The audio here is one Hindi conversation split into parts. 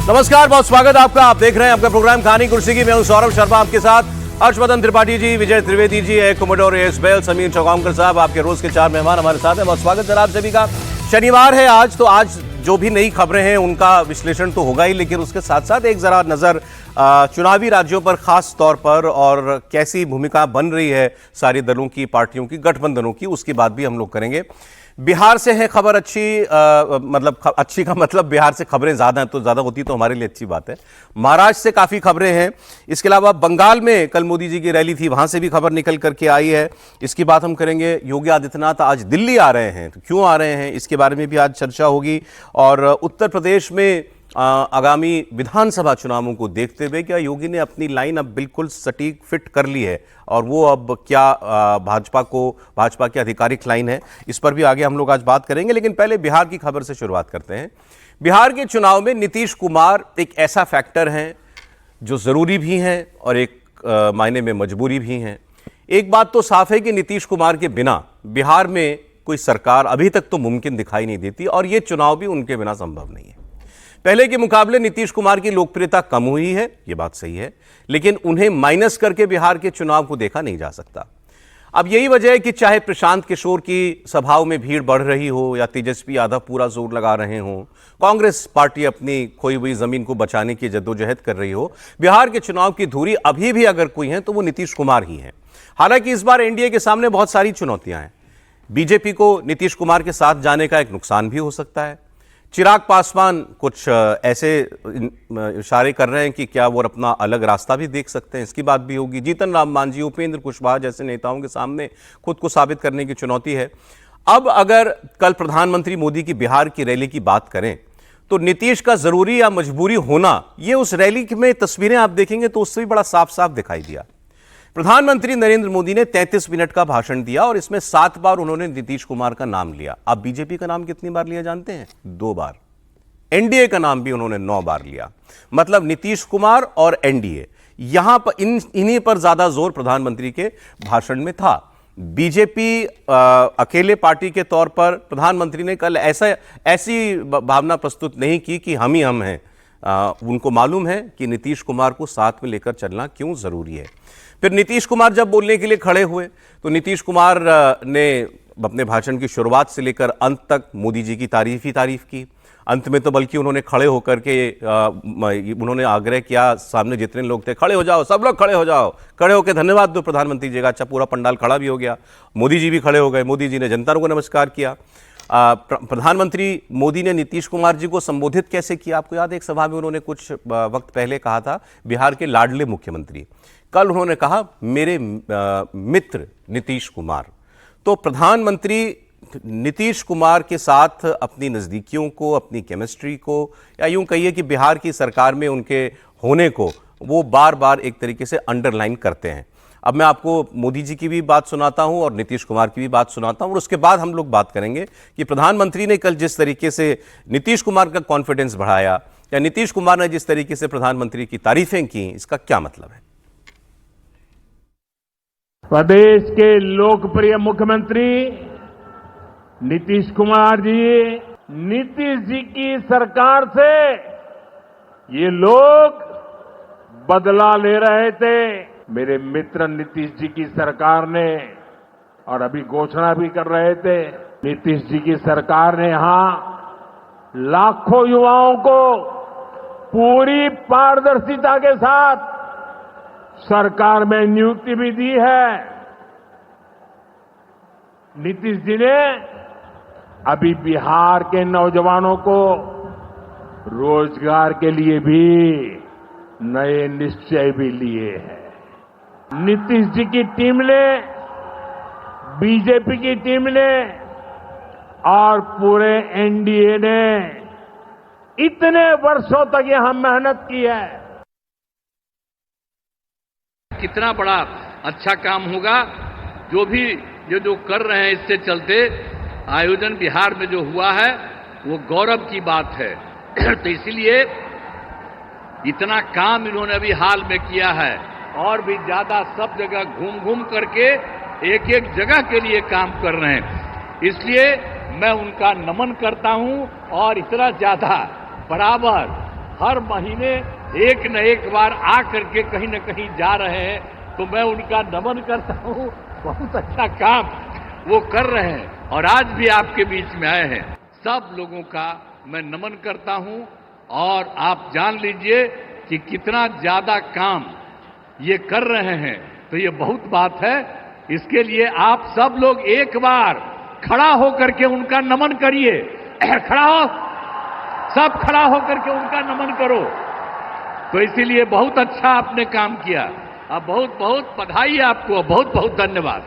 नमस्कार, बहुत स्वागत आपका। आप देख रहे हैं आपका प्रोग्राम कहानी कुर्सी की। मैं हूं सौरभ शर्मा, आपके साथ हर्षवर्धन त्रिपाठी जी, विजय Trivedi ji, commodore S bell, Sameer चौगांवकर साहब, आपके रोज के 4 मेहमान हमारे साथ हैं। बहुत स्वागत है आप सभी का। शनिवार है आज, तो आज जो भी नई खबरें हैं उनका विश्लेषण तो होगा ही, लेकिन उसके साथ साथ एक जरा नजर चुनावी राज्यों पर खास तौर पर और कैसी भूमिका बन रही है सारे दलों की, पार्टियों की, गठबंधनों की, उसकी बात भी हम लोग करेंगे। बिहार से है खबर अच्छी, अच्छी का मतलब बिहार से खबरें ज्यादा हैं, तो ज्यादा होती तो हमारे लिए अच्छी बात है। महाराष्ट्र से काफी खबरें हैं। इसके अलावा बंगाल में कल मोदी जी की रैली थी, वहां से भी खबर निकल करके आई है, इसकी बात हम करेंगे। योगी आदित्यनाथ आज दिल्ली आ रहे हैं, तो क्यों आ रहे हैं इसके बारे में भी आज चर्चा होगी। और उत्तर प्रदेश में आगामी विधानसभा चुनावों को देखते हुए क्या योगी ने अपनी लाइन अब बिल्कुल सटीक फिट कर ली है, और वो अब क्या भाजपा की आधिकारिक लाइन है, इस पर भी आगे हम लोग आज बात करेंगे। लेकिन पहले बिहार की खबर से शुरुआत करते हैं। बिहार के चुनाव में नीतीश कुमार एक ऐसा फैक्टर है जो जरूरी भी है और एक मायने में मजबूरी भी है। एक बात तो साफ है कि नीतीश कुमार के बिना बिहार में कोई सरकार अभी तक तो मुमकिन दिखाई नहीं देती, और ये चुनाव भी उनके बिना संभव नहीं है। पहले के मुकाबले नीतीश कुमार की लोकप्रियता कम हुई है, ये बात सही है, लेकिन उन्हें माइनस करके बिहार के चुनाव को देखा नहीं जा सकता। अब यही वजह है कि चाहे प्रशांत किशोर की सभाओं में भीड़ बढ़ रही हो या तेजस्वी यादव पूरा जोर लगा रहे हो, कांग्रेस पार्टी अपनी खोई हुई जमीन को बचाने की जद्दोजहद कर रही हो, बिहार के चुनाव की धुरी अभी भी अगर कोई है तो वो नीतीश कुमार ही है। हालांकि इस बार एनडीए के सामने बहुत सारी चुनौतियां हैं। बीजेपी को नीतीश कुमार के साथ जाने का एक नुकसान भी हो सकता है। चिराग पासवान कुछ ऐसे इशारे कर रहे हैं कि क्या वो अपना अलग रास्ता भी देख सकते हैं, इसकी बात भी होगी। जीतन राम मांझी, उपेंद्र कुशवाहा जैसे नेताओं के सामने खुद को साबित करने की चुनौती है। अब अगर कल प्रधानमंत्री मोदी की बिहार की रैली की बात करें तो नीतीश का जरूरी या मजबूरी होना, ये उस रैली में तस्वीरें आप देखेंगे तो उससे भी बड़ा साफ साफ दिखाई दिया। प्रधानमंत्री नरेंद्र मोदी ने 33 मिनट का भाषण दिया और इसमें 7 बार उन्होंने नीतीश कुमार का नाम लिया। आप बीजेपी का नाम कितनी बार लिया जानते हैं? 2 बार। एनडीए का नाम भी उन्होंने 9 बार लिया। मतलब नीतीश कुमार और एनडीए, यहां पर इन्हीं पर ज्यादा जोर प्रधानमंत्री के भाषण में था। बीजेपी अकेले पार्टी के तौर पर प्रधानमंत्री ने कल ऐसी भावना प्रस्तुत नहीं की कि हम ही हम हैं। उनको मालूम है कि नीतीश कुमार को साथ में लेकर चलना क्यों जरूरी है। फिर नीतीश कुमार जब बोलने के लिए खड़े हुए तो नीतीश कुमार ने अपने भाषण की शुरुआत से लेकर अंत तक मोदी जी की तारीफ ही तारीफ की। अंत में तो बल्कि उन्होंने खड़े होकर के उन्होंने आग्रह किया, सामने जितने लोग थे, खड़े हो जाओ, सब लोग खड़े हो जाओ, खड़े होकर धन्यवाद दो प्रधानमंत्री जी का। अच्छा, पूरा पंडाल खड़ा भी हो गया, मोदी जी भी खड़े हो गए, मोदी जी ने जनता को नमस्कार किया। प्रधानमंत्री मोदी ने नीतीश कुमार जी को संबोधित कैसे किया? आपको याद है, एक सभा में उन्होंने कुछ वक्त पहले कहा था, बिहार के लाडले मुख्यमंत्री। कल उन्होंने कहा मेरे मित्र नीतीश कुमार। तो प्रधानमंत्री नीतीश कुमार के साथ अपनी नज़दीकियों को, अपनी केमिस्ट्री को, या यूं कहिए कि बिहार की सरकार में उनके होने को वो बार बार एक तरीके से अंडरलाइन करते हैं। अब मैं आपको मोदी जी की भी बात सुनाता हूं और नीतीश कुमार की भी बात सुनाता हूं, और उसके बाद हम लोग बात करेंगे कि प्रधानमंत्री ने कल जिस तरीके से नीतीश कुमार का कॉन्फिडेंस बढ़ाया, या नीतीश कुमार ने जिस तरीके से प्रधानमंत्री की तारीफें की, इसका क्या मतलब है। प्रदेश के लोकप्रिय मुख्यमंत्री नीतीश कुमार जी, नीतीश जी की सरकार से ये लोग बदला ले रहे थे। मेरे मित्र नीतीश जी की सरकार ने, और अभी घोषणा भी कर रहे थे, नीतीश जी की सरकार ने यहां लाखों युवाओं को पूरी पारदर्शिता के साथ सरकार में नियुक्ति भी दी है। नीतीश जी ने अभी बिहार के नौजवानों को रोजगार के लिए भी नए निश्चय भी लिए हैं। नीतीश जी की टीम ने, बीजेपी की टीम ने और पूरे एनडीए ने इतने वर्षों तक यहां मेहनत की है। कितना बड़ा अच्छा काम होगा, जो भी जो कर रहे हैं, इससे चलते आयोजन बिहार में जो हुआ है वो गौरव की बात है। तो इसलिए इतना काम इन्होंने अभी हाल में किया है, और भी ज्यादा सब जगह घूम घूम करके एक एक जगह के लिए काम कर रहे हैं। इसलिए मैं उनका नमन करता हूं, और इतना ज्यादा बराबर हर महीने एक न एक बार आ करके कहीं न कहीं जा रहे हैं, तो मैं उनका नमन करता हूं। बहुत अच्छा काम वो कर रहे हैं और आज भी आपके बीच में आए हैं। सब लोगों का मैं नमन करता हूं और आप जान लीजिए कि कितना ज्यादा काम ये कर रहे हैं, तो ये बहुत बात है। इसके लिए आप सब लोग एक बार खड़ा होकर के उनका नमन करिए। खड़ा हो, सब खड़ा होकर के उनका नमन करो। तो इसीलिए बहुत अच्छा आपने काम किया। अब बहुत बहुत बधाई आपको, बहुत बहुत धन्यवाद।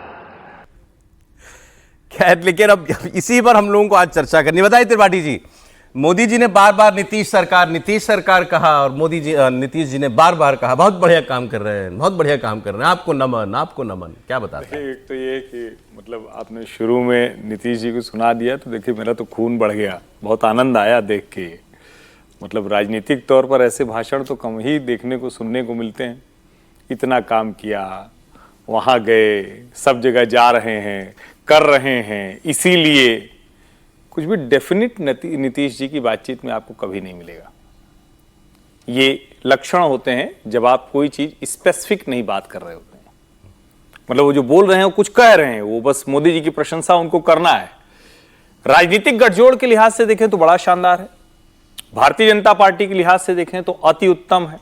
खैर, लेकिन अब इसी पर हम लोगों को आज चर्चा करनी। बताइए त्रिपाठी जी, मोदी जी ने बार बार नीतीश सरकार कहा और नीतीश जी ने बार बार कहा बहुत बढ़िया काम कर रहे हैं, बहुत बढ़िया काम कर रहे हैं, आपको नमन, क्या बताते हैं? एक तो ये कि मतलब आपने शुरू में नीतीश जी को सुना दिया तो देखिए मेरा तो खून बढ़ गया, बहुत आनंद आया देख के। मतलब राजनीतिक तौर पर ऐसे भाषण तो कम ही देखने को सुनने को मिलते हैं। इतना काम किया, वहाँ गए, सब जगह जा रहे हैं, कर रहे हैं, इसीलिए कुछ भी डेफिनेट नीतीश जी की बातचीत में आपको कभी नहीं मिलेगा। ये लक्षण होते हैं जब आप कोई चीज स्पेसिफिक नहीं बात कर रहे होते हैं। मतलब वो जो बोल रहे हैं वो कुछ कह रहे हैं, वो बस मोदी जी की प्रशंसा उनको करना है। राजनीतिक गठजोड़ के लिहाज से देखें तो बड़ा शानदार है, भारतीय जनता पार्टी के लिहाज से देखें तो अति उत्तम है।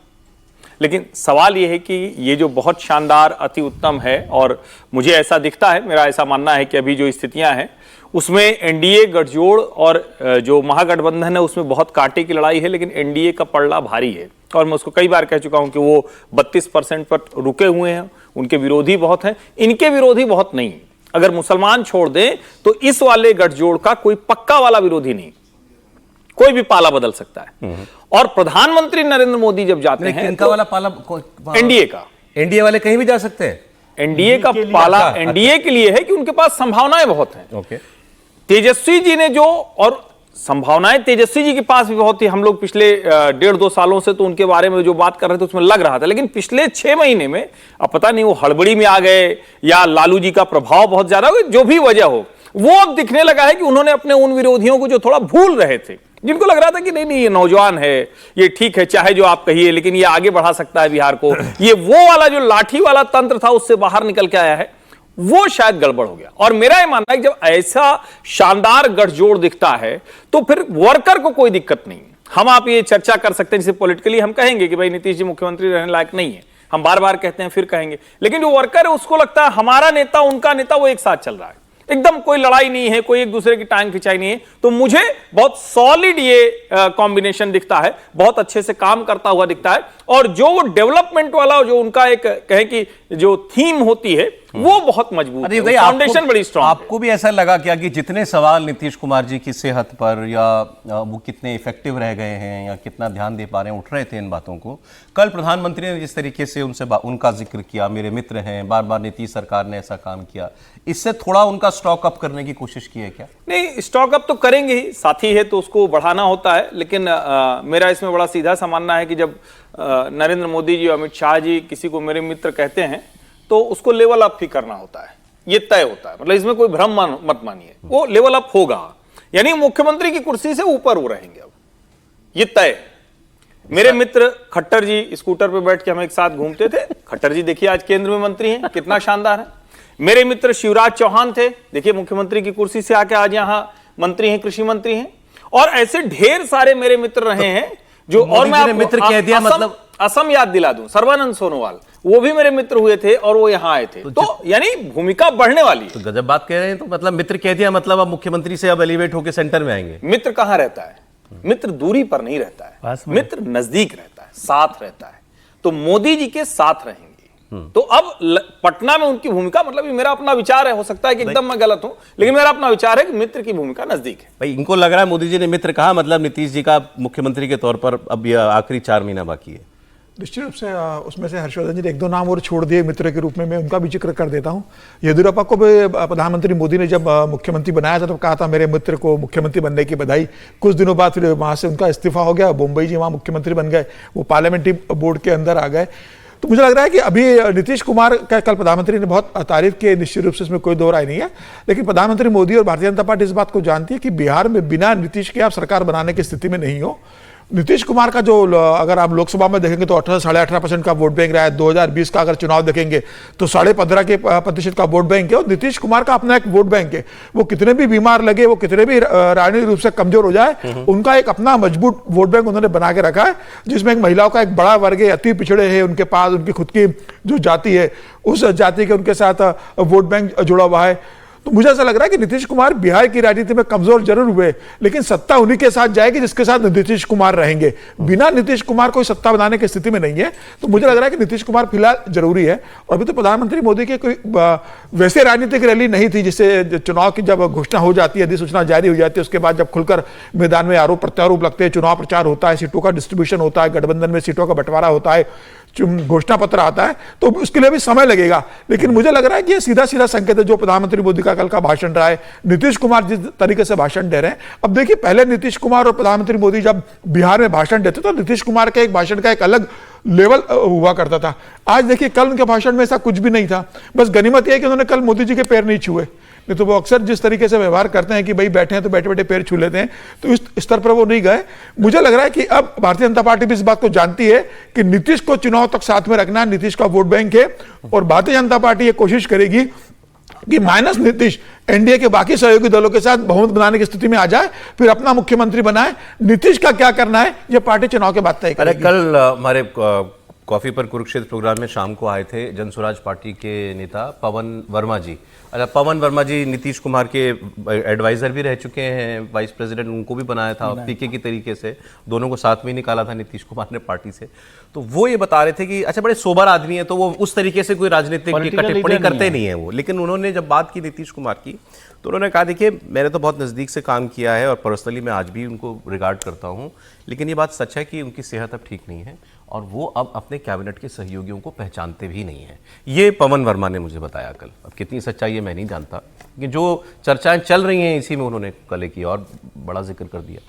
लेकिन सवाल यह है कि ये जो बहुत शानदार अति उत्तम है, और मुझे ऐसा दिखता है, मेरा ऐसा मानना है कि अभी जो स्थितियां हैं उसमें एनडीए गठजोड़ और जो महागठबंधन है उसमें बहुत कांटे की लड़ाई है, लेकिन एनडीए का पलड़ा भारी है। और मैं उसको कई बार कह चुका हूं कि वो 32% पर रुके हुए हैं, उनके विरोधी बहुत हैं, इनके विरोधी बहुत नहीं। अगर मुसलमान छोड़ दें तो इस वाले गठजोड़ का कोई पक्का वाला विरोधी नहीं, कोई भी पाला बदल सकता है। और प्रधानमंत्री नरेंद्र मोदी जब जाते हैं इनका वाला पाला एनडीए का, एनडीए वाले कहीं भी जा सकते हैं। एनडीए का पाला एनडीए के लिए है कि उनके पास संभावनाएं बहुत हैं। ओके, तेजस्वी जी ने जो, और संभावनाएं तेजस्वी जी के पास भी बहुत थी। हम लोग पिछले 1.5-2 सालों से तो उनके बारे में जो बात कर रहे थे उसमें लग रहा था, लेकिन पिछले 6 महीने में अब पता नहीं वो हड़बड़ी में आ गए या लालू जी का प्रभाव बहुत ज्यादा हो, जो भी वजह हो, वो अब दिखने लगा है कि उन्होंने अपने उन विरोधियों को जो थोड़ा भूल रहे थे, जिनको लग रहा था कि नहीं ये नौजवान है, ये ठीक है, चाहे जो आप कहिए, लेकिन ये आगे बढ़ा सकता है बिहार को, ये वो वाला जो लाठी वाला तंत्र था उससे बाहर निकल के आया है, वो शायद गड़बड़ हो गया। और मेरा यह मानना है कि जब ऐसा शानदार गठजोड़ दिखता है तो फिर वर्कर को कोई दिक्कत नहीं। हम आप ये चर्चा कर सकते हैं, जैसे पॉलिटिकली हम कहेंगे कि भाई नीतीश जी मुख्यमंत्री रहने लायक नहीं है, हम बार बार कहते हैं, फिर कहेंगे, लेकिन जो वर्कर है उसको लगता है हमारा नेता उनका नेता वो एक साथ चल रहा है, एकदम कोई लड़ाई नहीं है, कोई एक दूसरे की टांग खिंचाई नहीं है। तो मुझे बहुत सॉलिड ये कॉम्बिनेशन दिखता है, बहुत अच्छे से काम करता हुआ दिखता है। और जो वो डेवलपमेंट वाला जो उनका एक कहें कि जो थीम होती है वो बहुत मजबूत है, फाउंडेशन बड़ी स्ट्रांग है। आपको भी ऐसा लगा क्या कि जितने सवाल नीतीश कुमार जी की सेहत पर या वो कितने इफेक्टिव रह गए हैं या कितना ध्यान दे पा रहे हैं, उठ रहे थे इन बातों को, कल प्रधानमंत्री ने जिस तरीके से उनसे उनका जिक्र किया, मेरे मित्र हैं, बार बार नीतीश सरकार ने ऐसा काम किया, इससे थोड़ा उनका स्टॉक अप करने की कोशिश की है क्या? नहीं, स्टॉक अप तो करेंगे ही, साथी है तो उसको बढ़ाना होता है। लेकिन मेरा इसमें बड़ा सीधा सा मानना है कि जब नरेंद्र मोदी जी, अमित शाह जी किसी को मेरे मित्र कहते हैं तो उसको लेवल अप ही करना होता है, ये तय होता है। मतलब इसमें कोई भ्रम मत मानिए, वो लेवल अप होगा, यानी मुख्यमंत्री की कुर्सी से ऊपर वो रहेंगे, अब ये तय। मेरे मित्र खट्टर जी स्कूटर पे बैठ के हम एक साथ घूमते थे, खट्टर जी देखिए आज केंद्र में मंत्री हैं, कितना शानदार है। मेरे मित्र शिवराज चौहान थे, देखिए मुख्यमंत्री की कुर्सी से आके आज यहां मंत्री हैं, कृषि मंत्री हैं। और ऐसे ढेर सारे मेरे मित्र रहे हैं जो, और मैं मित्र कह दिया, मतलब असम याद दिला दूं, सर्बानंद सोनोवाल, वो भी मेरे मित्र हुए थे और वो यहां आए थे। तो यानी भूमिका बढ़ने वाली है। तो गजब बात कह रहे हैं। तो मतलब मित्र कह दिया, मतलब अब मुख्यमंत्री से अब एलिवेट होकर सेंटर में आएंगे। मित्र कहां रहता है? मित्र दूरी पर नहीं रहता है, मित्र नजदीक रहता है, साथ रहता है। तो मोदी जी के साथ रहेंगे। तो अब पटना में उनकी भूमिका, मतलब ये मेरा अपना विचार है, हो सकता है कि एकदम मैं गलत हूं, लेकिन मेरा अपना विचार है कि मित्र की भूमिका नजदीक है। भाई इनको लग रहा है मोदी जी ने मित्र कहा, मतलब नीतीश जी का मुख्यमंत्री के तौर पर अब यह आखिरी 4 महीना बाकी है। निश्चित रूप से उसमें से हर्षवर्धन जी ने 1-2 नाम और छोड़ दिए मित्र के रूप में, मैं उनका भी जिक्र कर देता हूं। येदियुरप्पा को भी प्रधानमंत्री मोदी ने जब मुख्यमंत्री बनाया था तो कहा था मेरे मित्र को मुख्यमंत्री बनने की बधाई। कुछ दिनों बाद फिर वहां से उनका इस्तीफा हो गया, मुंबई जी वहां मुख्यमंत्री बन गए, वो पार्लियामेंट्री बोर्ड के अंदर आ गए। तो मुझे लग रहा है कि अभी नीतीश कुमार का कल प्रधानमंत्री ने बहुत तारीफ की, निश्चित रूप से इसमें कोई दो राय नहीं है। लेकिन प्रधानमंत्री मोदी और भारतीय जनता पार्टी इस बात को जानती है कि बिहार में बिना नीतीश के आप सरकार बनाने की स्थिति में नहीं हो। नीतीश कुमार का जो अगर आप लोकसभा में देखेंगे तो 18-18.5% का वोट बैंक रहा है। 2020 का अगर चुनाव देखेंगे तो 15.5% का वोट बैंक है। और नीतीश कुमार का अपना एक वोट बैंक है। वो कितने भी बीमार लगे, वो कितने भी राजनीतिक रूप से कमजोर हो जाए, उनका एक अपना मजबूत वोट बैंक उन्होंने बना के रखा है, जिसमें एक महिलाओं का एक बड़ा वर्ग है, अति पिछड़े हैं, उनके पास उनकी खुद की जो जाति है उस जाति के उनके साथ वोट बैंक जुड़ा हुआ है। तो मुझे ऐसा लग रहा है कि नीतीश कुमार बिहार की राजनीति में कमजोर जरूर हुए, लेकिन सत्ता उन्हीं के साथ जाएगी जिसके साथ नीतीश कुमार रहेंगे। बिना नीतीश कुमार कोई सत्ता बनाने की स्थिति में नहीं है। तो मुझे लग रहा है कि नीतीश कुमार फिलहाल जरूरी है। और अभी तो प्रधानमंत्री मोदी की कोई वैसे राजनीतिक रैली नहीं थी, जिससे चुनाव की जब घोषणा हो जाती है, अधिसूचना जारी हो जाती है, उसके बाद जब खुलकर मैदान में आरोप प्रत्यारोप लगते हैं, चुनाव प्रचार होता है, सीटों का डिस्ट्रीब्यूशन होता है, गठबंधन में सीटों का बंटवारा होता है, घोषणा पत्र आता है, तो उसके लिए भी समय लगेगा। लेकिन मुझे लग रहा है कि ये सीधा सीधा संकेत है जो प्रधानमंत्री मोदी का कल का भाषण रहा है, नीतीश कुमार जिस तरीके से भाषण दे रहे हैं। अब देखिए, पहले नीतीश कुमार और प्रधानमंत्री मोदी जब बिहार में भाषण देते तो नीतीश कुमार के एक भाषण का एक अलग लेवल हुआ करता था। आज देखिए, कल उनके भाषण में ऐसा कुछ भी नहीं था। बस गनीमत यह है कि उन्होंने कल मोदी जी के पैर नहीं छुए, नहीं तो वो अक्सर जिस तरीके से व्यवहार करते हैं कि भाई बैठे हैं तो बैठे बैठे पैर छू लेते हैं, तो इस स्तर पर वो नहीं गए। मुझे लग रहा है कि अब भारतीय जनता पार्टी भी इस बात को जानती है कि नीतीश को चुनाव तक साथ में रखना है, नीतीश का वोट बैंक है, और भारतीय जनता पार्टी ये कोशिश करेगी कि माइनस नीतीश एनडीए के बाकी सहयोगी दलों के साथ बहुमत बनाने की स्थिति में आ जाए, फिर अपना मुख्यमंत्री बनाए। नीतीश का क्या करना है ये पार्टी चुनाव के बाद तय अरे करेगी। कल हमारे कॉफी पर कुरुक्षेत्र प्रोग्राम में शाम को आए थे जनस्वराज पार्टी के नेता पवन वर्मा जी। अच्छा, पवन वर्मा जी नीतीश कुमार के एडवाइजर भी रह चुके हैं, वाइस प्रेसिडेंट उनको भी बनाया था पीके की तरीके से, दोनों को साथ में ही निकाला था नीतीश कुमार ने पार्टी से। तो वो ये बता रहे थे कि अच्छा, बड़े सोबर आदमी है, तो वो उस तरीके से कोई राजनीतिक टिप्पणी करते नहीं है वो। लेकिन उन्होंने जब बात की नीतीश कुमार की तो उन्होंने कहा, देखिए मैंने तो बहुत नज़दीक से काम किया है और पर्सनली मैं आज भी उनको रिगार्ड करता हूँ, लेकिन ये बात सच है कि उनकी सेहत अब ठीक नहीं है और वो अब अपने कैबिनेट के सहयोगियों को पहचानते भी नहीं हैं। ये पवन वर्मा ने मुझे बताया कल। अब कितनी सच्चाई है मैं नहीं जानता, कि जो चर्चाएं चल रही हैं इसी में उन्होंने कल की और बड़ा जिक्र कर दिया।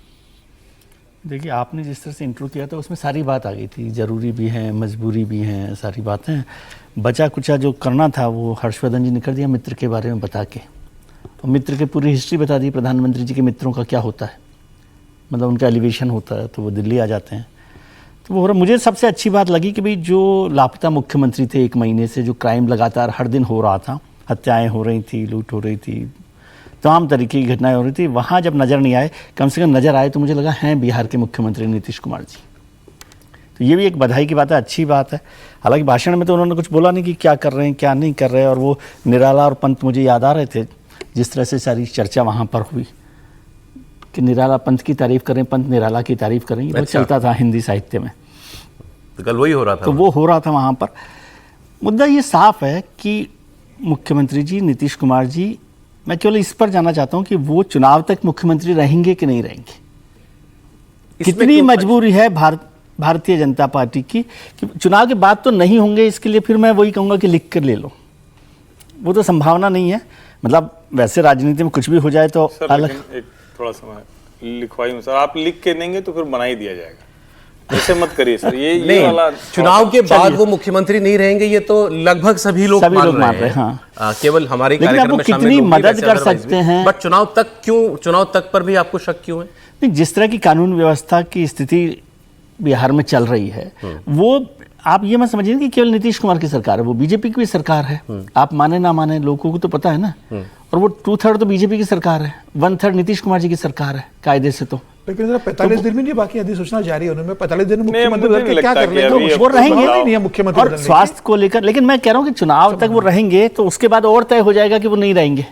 देखिए, आपने जिस तरह से इंट्रो किया था उसमें सारी बात आ गई थी, ज़रूरी भी है, मजबूरी भी है, सारी बातें। बचा कुचा जो करना था वो हर्षवर्धन जी ने कर दिया मित्र के बारे में बता के, और मित्र की पूरी हिस्ट्री बता दी प्रधानमंत्री जी के मित्रों का क्या होता है, मतलब उनका एलिवेशन होता है तो वो दिल्ली आ जाते हैं। तो वो मुझे सबसे अच्छी बात लगी कि भाई जो लापता मुख्यमंत्री थे 1 महीने से, जो क्राइम लगातार हर दिन हो रहा था, हत्याएं हो रही थी, लूट हो रही थी, तमाम तरीके की घटनाएं हो रही थी, वहाँ जब नज़र नहीं आए, कम से कम नज़र आए तो मुझे लगा हैं बिहार के मुख्यमंत्री नीतीश कुमार जी। तो ये भी एक बधाई की बात है, अच्छी बात है। हालांकि भाषण में तो उन्होंने कुछ बोला नहीं कि क्या कर रहे हैं क्या नहीं कर रहे हैं, और वो निराला और पंत मुझे याद आ रहे थे, जिस तरह से सारी चर्चा वहाँ पर हुई कि निराला पंत की तारीफ करें, पंत निराला की तारीफ करें, ये चलता था हिंदी साहित्य में। तो कल वही हो रहा था, तो वो हो रहा था वहाँ पर। मुद्दा ये साफ है कि मुख्यमंत्री जी नीतीश कुमार जी, मैं केवल इस पर जानना चाहता हूँ कि वो चुनाव तक मुख्यमंत्री रहेंगे कि नहीं रहेंगे। कितनी मजबूरी है भारतीय जनता पार्टी की कि चुनाव के बाद तो नहीं होंगे, इसके लिए फिर मैं वही कहूँगा कि लिख कर ले लो, वो तो संभावना नहीं है। मतलब वैसे राजनीति में कुछ भी हो जाए तो अलग। एक थोड़ा समय लिखवाई सर, आप लिख के देंगे तो फिर बना ही दिया जाएगा, ऐसे मत करिए सर। ये वाला चुनाव के बाद वो मुख्यमंत्री नहीं रहेंगे, ये तो लगभग सभी लोग मान रहे हैं। हाँ। केवल हमारे कार्यक्रम में शामिल कितनी मदद कर सकते हैं, बट चुनाव तक क्यों, चुनाव तक पर भी आपको शक क्यों है? नहीं, जिस तरह की कानून व्यवस्था की स्थिति बिहार में चल रही है, वो आप ये मत समझिए कि केवल नीतीश कुमार की सरकार है, वो बीजेपी की भी सरकार है। आप माने ना माने, लोगों को तो पता है ना। और वो 2/3 तो बीजेपी की सरकार है, 1/3 नीतीश कुमार जी की सरकार है कायदे से। तो लेकिन 45 दिन में नहीं, बाकी अधिसूचना जारी होने में 45 दिन मुख्यमंत्री क्या कर लेंगे, वो रहेंगे नहीं है मुख्यमंत्री और स्वास्थ्य को लेकर। लेकिन मैं कह रहा हूँ कि चुनाव तक वो रहेंगे, तो उसके बाद और तय हो जाएगा कि वो नहीं रहेंगे।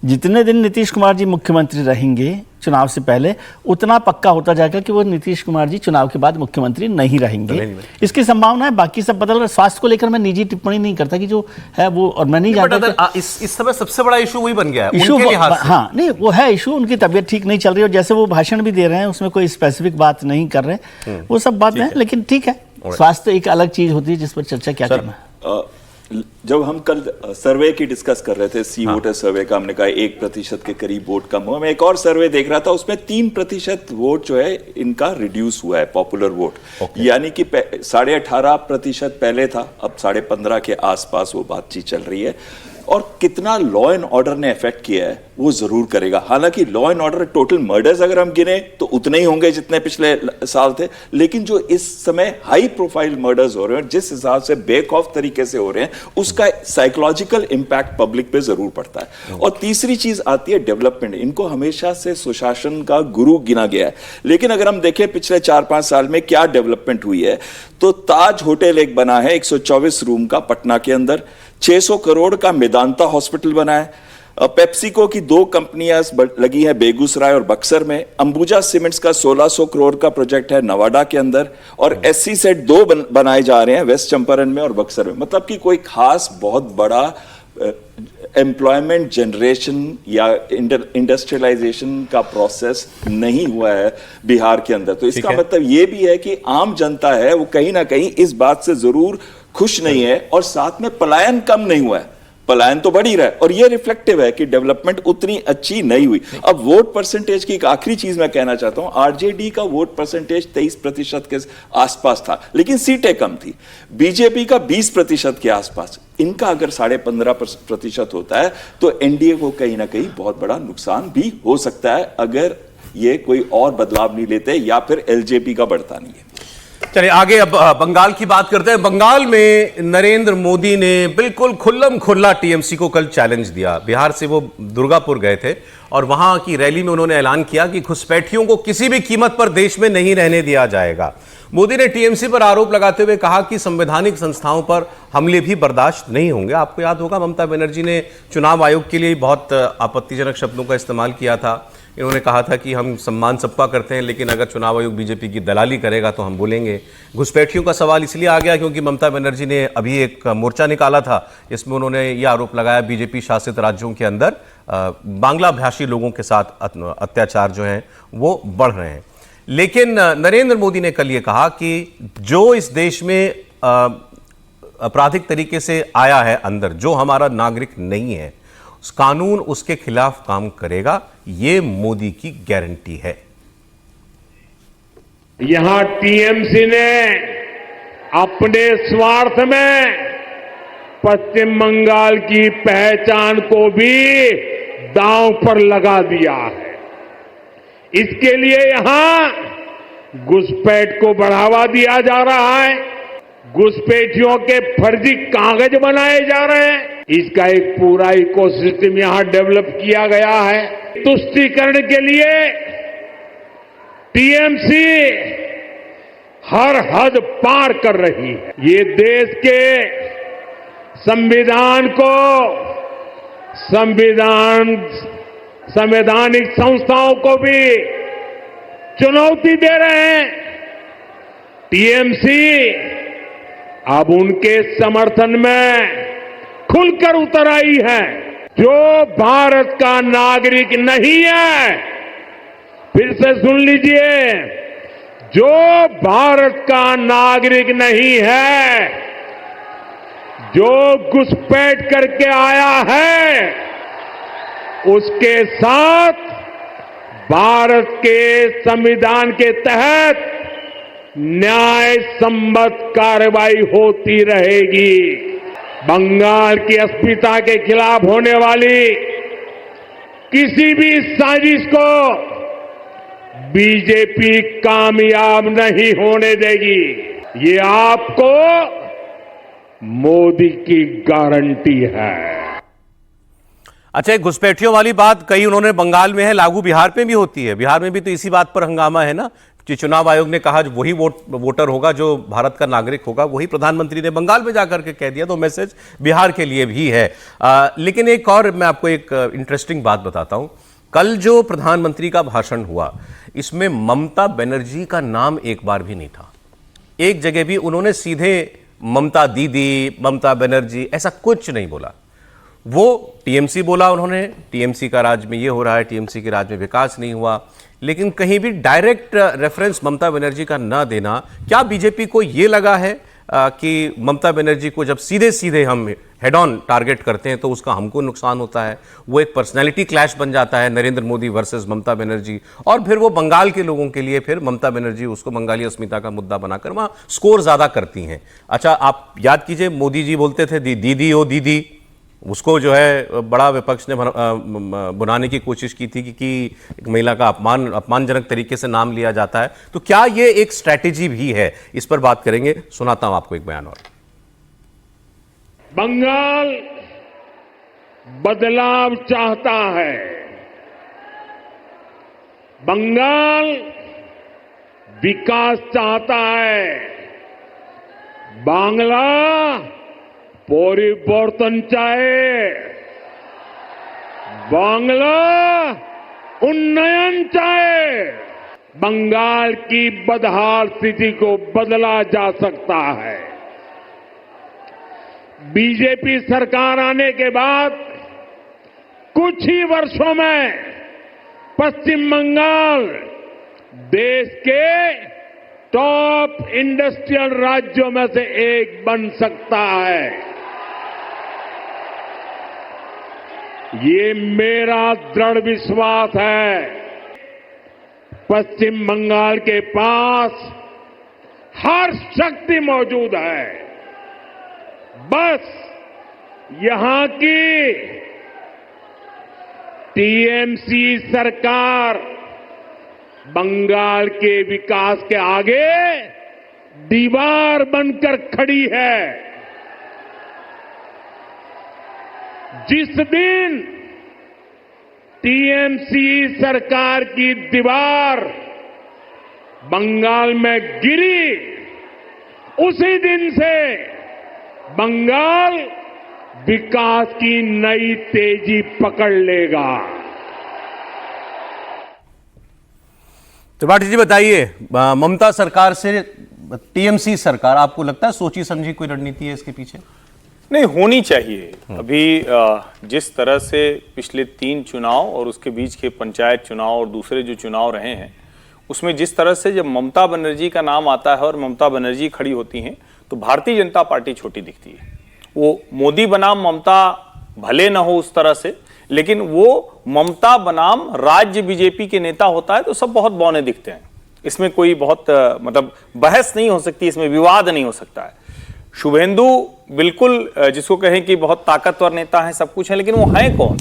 जितने दिन नीतीश कुमार जी मुख्यमंत्री रहेंगे चुनाव से पहले, उतना पक्का होता जाएगा कि वो नीतीश कुमार जी चुनाव के बाद मुख्यमंत्री नहीं रहेंगे। इसकी संभावना है, बाकी सब बदल रहा है। स्वास्थ्य को लेकर मैं निजी टिप्पणी नहीं करता कि जो है वो, और मैं नहीं जानता इस समय सबसे बड़ा इशू वही बन गया है इशू। उनके लिहाज से। हाँ, नहीं वो है इशू, उनकी तबीयत ठीक नहीं चल रही है, और जैसे वो भाषण भी दे रहे हैं उसमें कोई स्पेसिफिक बात नहीं कर रहे, वो सब बात है। लेकिन ठीक है, स्वास्थ्य एक अलग चीज होती है जिस पर चर्चा क्या करना। जब हम कल सर्वे की डिस्कस कर रहे थे, सी वोटर सर्वे का, हमने कहा 1% के करीब वोट कम हुआ। मैं एक और सर्वे देख रहा था, उसमें 3% वोट जो है इनका रिड्यूस हुआ है, पॉपुलर वोट। यानी कि 18.5% पहले था, अब 15.5 के आसपास वो बातचीत चल रही है। और कितना लॉ एंड ऑर्डर ने इफेक्ट किया है वो जरूर करेगा। हालांकि law and order total murders अगर हम गिने तो उतने ही होंगे जितने पिछले साल थे, लेकिन जो इस समय हाई प्रोफाइल मर्डर्स हो रहे हैं, जिस हिसाब से बेक ऑफ तरीके से हो रहे हैं, उसका साइकोलॉजिकल इंपैक्ट पब्लिक पे जरूर पड़ता है। और तीसरी चीज आती है डेवलपमेंट। इनको हमेशा से सुशासन का गुरु गिना गया है, लेकिन अगर हम देखें पिछले 4-5 साल में क्या डेवलपमेंट हुई है, तो ताज होटल एक बना है 124 रूम का पटना के अंदर, 600 करोड़ का मेदांता हॉस्पिटल बना है, पेप्सिको की 2 कंपनियां लगी हैं बेगूसराय और बक्सर में, अंबुजा सीमेंट्स का 1600 करोड़ का प्रोजेक्ट है नवादा के अंदर, और एससी सेट 2 बनाए जा रहे हैं वेस्ट चंपारण में और बक्सर में। मतलब कि कोई खास बहुत बड़ा एम्प्लॉयमेंट जनरेशन या इंडस्ट्रियलाइजेशन का प्रोसेस नहीं हुआ है बिहार के अंदर। तो इसका मतलब यह भी है कि आम जनता है वो कहीं ना कहीं इस बात से जरूर खुश नहीं है, और साथ में पलायन कम नहीं हुआ है, पलायन तो बढ़ ही रहा है, और यह रिफ्लेक्टिव है कि डेवलपमेंट उतनी अच्छी नहीं हुई। अब वोट परसेंटेज की एक आखिरी चीज मैं कहना चाहता हूं, आरजेडी का वोट परसेंटेज 23% के आसपास था, लेकिन सीटें कम थी। बीजेपी का 20% के आसपास। इनका अगर 15.5% होता है तो एनडीए को कहीं ना कहीं बहुत बड़ा नुकसान भी हो सकता है, अगर ये कोई और बदलाव नहीं लेते या फिर एलजेपी का बढ़ता नहीं है। चलिए आगे अब बंगाल की बात करते हैं। बंगाल में नरेंद्र मोदी ने बिल्कुल खुल्लम खुल्ला टीएमसी को कल चैलेंज दिया। बिहार से वो दुर्गापुर गए थे और वहां की रैली में उन्होंने ऐलान किया कि घुसपैठियों को किसी भी कीमत पर देश में नहीं रहने दिया जाएगा। मोदी ने टीएमसी पर आरोप लगाते हुए कहा कि संवैधानिक संस्थाओं पर हमले भी बर्दाश्त नहीं होंगे। आपको याद होगा ममता बनर्जी ने चुनाव आयोग के लिए बहुत आपत्तिजनक शब्दों का इस्तेमाल किया था। इन्होंने कहा था कि हम सम्मान सबका करते हैं, लेकिन अगर चुनाव आयोग बीजेपी की दलाली करेगा तो हम बोलेंगे। घुसपैठियों का सवाल इसलिए आ गया क्योंकि ममता बनर्जी ने अभी एक मोर्चा निकाला था, इसमें उन्होंने ये आरोप लगाया बीजेपी शासित राज्यों के अंदर बांग्ला भाषी लोगों के साथ अत्याचार जो हैं वो बढ़ रहे हैं। लेकिन नरेंद्र मोदी ने कल ये कहा कि जो इस देश में आपराधिक तरीके से आया है अंदर, जो हमारा नागरिक नहीं है, कानून उसके खिलाफ काम करेगा, ये मोदी की गारंटी है। यहां टीएमसी ने अपने स्वार्थ में पश्चिम बंगाल की पहचान को भी दांव पर लगा दिया है। इसके लिए यहां घुसपैठ को बढ़ावा दिया जा रहा है, घुसपैठियों के फर्जी कागज बनाए जा रहे हैं। इसका एक पूरा इकोसिस्टम यहां डेवलप किया गया है। तुष्टीकरण के लिए टीएमसी हर हद पार कर रही है। ये देश के संविधान को, संवैधानिक संस्थाओं को भी चुनौती दे रहे हैं। टीएमसी अब उनके समर्थन में खुलकर उतर आई है। जो भारत का नागरिक नहीं है, फिर से सुन लीजिए, जो भारत का नागरिक नहीं है, जो घुसपैठ करके आया है, उसके साथ भारत के संविधान के तहत न्याय सम्मत कार्रवाई होती रहेगी। बंगाल की अस्मिता के खिलाफ होने वाली किसी भी साजिश को बीजेपी कामयाब नहीं होने देगी। ये आपको मोदी की गारंटी है। अच्छा, घुसपैठियों वाली बात कही उन्होंने बंगाल में है, लागू बिहार पे भी होती है। बिहार में भी तो इसी बात पर हंगामा है ना कि चुनाव आयोग ने कहा वही वोटर होगा जो भारत का नागरिक होगा। वही प्रधानमंत्री ने बंगाल में जाकर के कह दिया, तो मैसेज बिहार के लिए भी है। लेकिन एक और मैं आपको एक इंटरेस्टिंग बात बताता हूं। कल जो प्रधानमंत्री का भाषण हुआ, इसमें ममता बनर्जी का नाम एक बार भी नहीं था। एक जगह भी उन्होंने सीधे ममता दीदी, ममता बनर्जी ऐसा कुछ नहीं बोला। वो टीएमसी बोला उन्होंने, टीएमसी का राज में ये हो रहा है, टीएमसी के राज में विकास नहीं हुआ, लेकिन कहीं भी डायरेक्ट रेफरेंस ममता बनर्जी का ना देना। क्या बीजेपी को ये लगा है कि ममता बनर्जी को जब सीधे सीधे हम हेड ऑन टारगेट करते हैं तो उसका हमको नुकसान होता है? वो एक पर्सनैलिटी क्लैश बन जाता है, नरेंद्र मोदी वर्सेस ममता बनर्जी, और फिर वो बंगाल के लोगों के लिए फिर ममता बनर्जी उसको बंगाली अस्मिता का मुद्दा बनाकर वहां स्कोर ज्यादा करती हैं। अच्छा, आप याद कीजिए, मोदी जी बोलते थे दीदी ओ दीदी, उसको जो है बड़ा विपक्ष ने बुनाने की कोशिश की थी कि एक महिला का अपमानजनक तरीके से नाम लिया जाता है। तो क्या ये एक स्ट्रैटेजी भी है? इस पर बात करेंगे। सुनाता हूं आपको एक बयान और। बंगाल बदलाव चाहता है। बंगाल विकास चाहता है। बांग्ला परिवर्तन चाहे। बांग्ला उन्नयन चाहे। बंगाल की बदहाल स्थिति को बदला जा सकता है। बीजेपी सरकार आने के बाद कुछ ही वर्षों में पश्चिम बंगाल देश के टॉप इंडस्ट्रियल राज्यों में से एक बन सकता है। ये मेरा दृढ़ विश्वास है। पश्चिम बंगाल के पास हर शक्ति मौजूद है। बस यहां की टीएमसी सरकार बंगाल के विकास के आगे दीवार बनकर खड़ी है। जिस दिन टीएमसी सरकार की दीवार बंगाल में गिरी, उसी दिन से बंगाल विकास की नई तेजी पकड़ लेगा। त्रिपाठी जी बताइए, ममता सरकार से टीएमसी सरकार, आपको लगता है सोची समझी कोई रणनीति है इसके पीछे? नहीं, होनी चाहिए। अभी जिस तरह से पिछले 3 चुनाव और उसके बीच के पंचायत चुनाव और दूसरे जो चुनाव रहे हैं, उसमें जिस तरह से जब ममता बनर्जी का नाम आता है और ममता बनर्जी खड़ी होती हैं तो भारतीय जनता पार्टी छोटी दिखती है। वो मोदी बनाम ममता भले न हो उस तरह से, लेकिन वो ममता बनाम राज्य बीजेपी के नेता होता है तो सब बहुत बौने दिखते हैं। इसमें कोई बहुत मतलब बहस नहीं हो सकती, इसमें विवाद नहीं हो सकता है। शुभेंदु बिल्कुल जिसको कहें कि बहुत ताकतवर नेता है, सब कुछ है, लेकिन वो हैं कौन?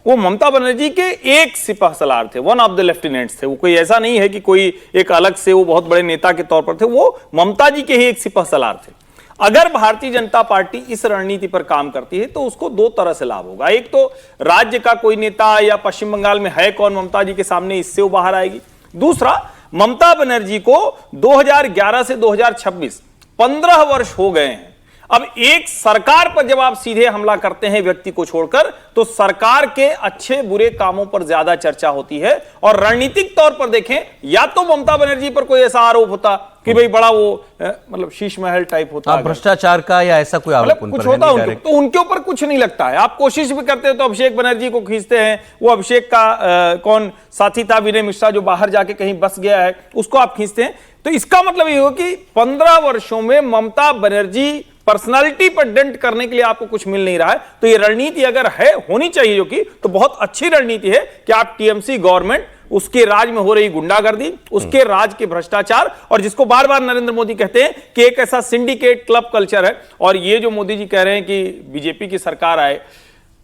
वो ममता बनर्जी के एक सिपह सलार थे, वन ऑफ द लेफ्टिनेंट्स थे। वो कोई ऐसा नहीं है कि कोई एक अलग से वो बहुत बड़े नेता के तौर पर थे, वो ममता जी के ही एक सिपह सलार थे। अगर भारतीय जनता पार्टी इस रणनीति पर काम करती है तो उसको 2 तरह से लाभ होगा। एक तो राज्य का कोई नेता या पश्चिम बंगाल में है कौन ममता जी के सामने, इससे वो बाहर आएगी। दूसरा, ममता बनर्जी को 2011 से 2026 15 वर्ष हो गए हैं। अब एक सरकार पर जब आप सीधे हमला करते हैं व्यक्ति को छोड़कर, तो सरकार के अच्छे बुरे कामों पर ज्यादा चर्चा होती है। और रणनीतिक तौर पर देखें, या तो ममता बनर्जी पर कोई ऐसा आरोप होता कि भाई बड़ा वो मतलब शीश महल टाइप होता है, भ्रष्टाचार का या ऐसा कोई आरोप मतलब कुछ होता उनको, तो उनके ऊपर कुछ नहीं लगता है। आप कोशिश भी करते हो तो अभिषेक बनर्जी को खींचते हैं। वो अभिषेक का कौन साथी था, विनय मिश्रा, जो बाहर जाके कहीं बस गया है, उसको आप खींचते हैं। तो इसका मतलब ये हो कि 15 वर्षों में ममता बनर्जी पर्सनालिटी पर डेंट करने के लिए आपको कुछ मिल नहीं रहा है। तो ये रणनीति अगर है, होनी चाहिए जो कि, तो बहुत अच्छी रणनीति है कि आप टीएमसी गवर्नमेंट, उसके राज में हो रही गुंडागर्दी, उसके राज के भ्रष्टाचार, और जिसको बार बार नरेंद्र मोदी कहते हैं कि एक ऐसा सिंडिकेट क्लब कल्चर है। और ये जो मोदी जी कह रहे हैं कि बीजेपी की सरकार आए,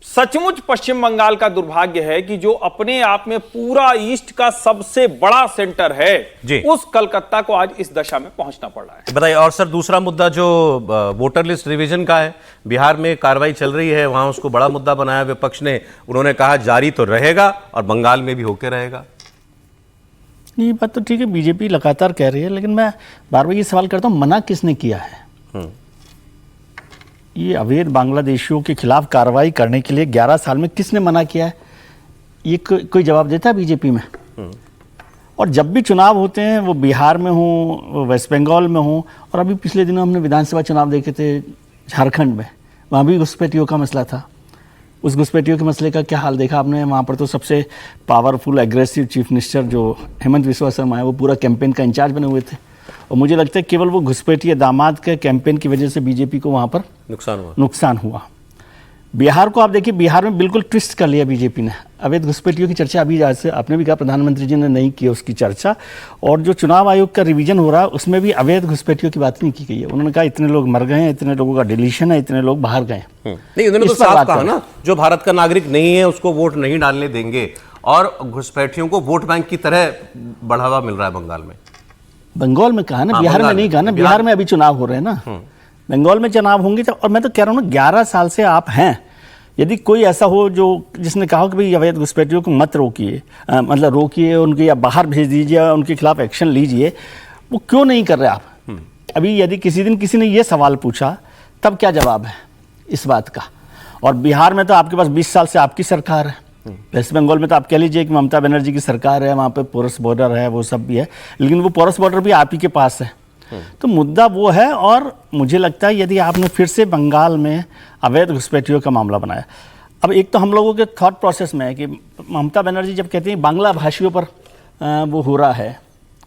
सचमुच पश्चिम बंगाल का दुर्भाग्य है कि जो अपने आप में पूरा ईस्ट का सबसे बड़ा सेंटर है, उस कलकत्ता को आज इस दशा में पहुंचना पड़ रहा है। बताइए। और सर, दूसरा मुद्दा जो वोटर लिस्ट रिवीजन का है, बिहार में कार्रवाई चल रही है, वहां उसको बड़ा मुद्दा बनाया विपक्ष ने। उन्होंने कहा जारी तो रहेगा और बंगाल में भी होकर रहेगा। ये बात तो ठीक है, बीजेपी लगातार कह रही है, लेकिन मैं बार बार ये सवाल करता हूँ, मना किसने किया है? ये अवैध बांग्लादेशियों के खिलाफ कार्रवाई करने के लिए 11 साल में किसने मना किया है? ये कोई जवाब देता है बीजेपी में? और जब भी चुनाव होते हैं, वो बिहार में हो, वेस्ट बंगाल में हो, और अभी पिछले दिनों हमने विधानसभा चुनाव देखे थे झारखंड में, वहाँ भी घुसपैठियों का मसला था। उस घुसपैठियों के मसले का क्या हाल देखा आपने? वहाँ पर तो सबसे पावरफुल एग्रेसिव चीफ मिनिस्टर जो हेमंत बिस्वा शर्मा है, वो पूरा कैंपेन का इंचार्ज बने हुए थे। और मुझे लगता है केवल वो घुसपैठिए दामाद के कैंपेन की वजह से बीजेपी को वहाँ पर नुकसान हुआ। बिहार को आप देखिए, बिहार में बिल्कुल ट्विस्ट कर लिया बीजेपी ने। अवैध घुसपैठियों की चर्चा अभी आज से आपने भी कहा, प्रधानमंत्री जी ने नहीं की उसकी चर्चा, और जो चुनाव आयोग का रिवीजन हो रहा है उसमें भी अवैध घुसपैठियों की बात नहीं की गई है। उन्होंने कहा इतने लोग मर गए हैं, इतने लोगों का डिलीशन है, इतने लोग बाहर गए। नहीं, उन्होंने तो साफ कहा ना, जो भारत का नागरिक नहीं है उसको वोट नहीं डालने देंगे, और घुसपैठियों को वोट बैंक की तरह बढ़ावा मिल रहा है बंगाल में। बंगाल में कहा ना, बिहार में नहीं कहा ना। बिहार में अभी चुनाव हो रहे हैं ना, बंगाल में चुनाव होंगे। और मैं तो कह रहा हूँ ना, 11 साल से आप हैं, यदि कोई ऐसा हो जो जिसने कहा कि भाई अवैध घुसपैठियों को मत रोकिए, मतलब रोकिए उनके, या बाहर भेज दीजिए, उनके खिलाफ एक्शन लीजिए, वो क्यों नहीं कर रहे आप? अभी यदि किसी दिन किसी ने ये सवाल पूछा, तब क्या जवाब है इस बात का? और बिहार में तो आपके पास 20 साल से आपकी सरकार है। वेस्ट बंगाल में तो आप कह लीजिए कि ममता बनर्जी की सरकार है, वहाँ पे पोरस बॉर्डर है, वो सब भी है, लेकिन वो पोरस बॉर्डर भी आप ही के पास है। तो मुद्दा वो है। और मुझे लगता है यदि आपने फिर से बंगाल में अवैध घुसपैठियों का मामला बनाया, अब एक तो हम लोगों के थॉट प्रोसेस में है कि ममता बनर्जी जब कहती हैं बांग्ला भाषियों पर वो हो रहा है,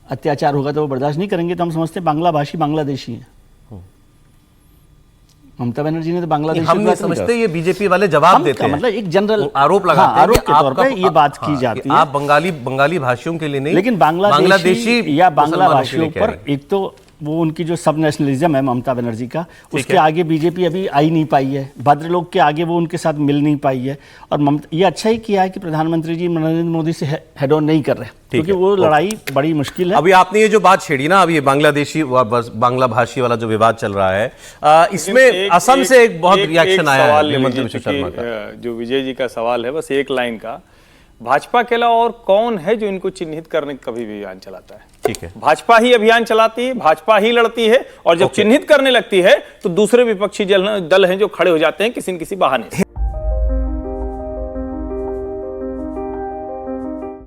अत्याचार होगा तो वो बर्दाश्त नहीं करेंगे, तो हम समझते हैं बांग्ला भाषी बांग्लादेशी है। ममता बनर्जी ने तो बांग्लादेश, हम नहीं समझते, ये बीजेपी वाले जवाब देते हैं, मतलब एक जनरल आरोप लगाते हैं, आरोप के तौर पे ये बात की जाती है। आप बंगाली भाषियों के लिए नहीं, लेकिन बांग्लादेशी या बांग्ला भाषियों पर एक तो वो उनकी जो सब नेशनलिज्म है ममता बनर्जी का, उसके आगे बीजेपी अभी आई नहीं पाई है, भद्रलोक के आगे वो उनके साथ मिल नहीं पाई है। और ममता ये अच्छा ही किया है कि प्रधानमंत्री जी नरेंद्र मोदी से हेड ऑन नहीं कर रहे, क्योंकि वो लड़ाई बड़ी मुश्किल है। अभी आपने ये जो बात छेड़ी ना, अभी ये बांग्लादेशी बांग्ला भाषी वाला जो विवाद चल रहा है, इसमें असम से एक बहुत रिएक्शन आया है हेमंत बिश्व शर्मा का। जो विजय जी का सवाल है, बस एक लाइन का, भाजपा के अलावा और कौन है जो इनको चिन्हित करने का कभी भी अभियान चलाता है? ठीक है, भाजपा ही अभियान चलाती है, भाजपा ही लड़ती है, और जब चिन्हित करने लगती है तो दूसरे विपक्षी दल हैं जो खड़े हो जाते हैं किसी न किसी बहाने से।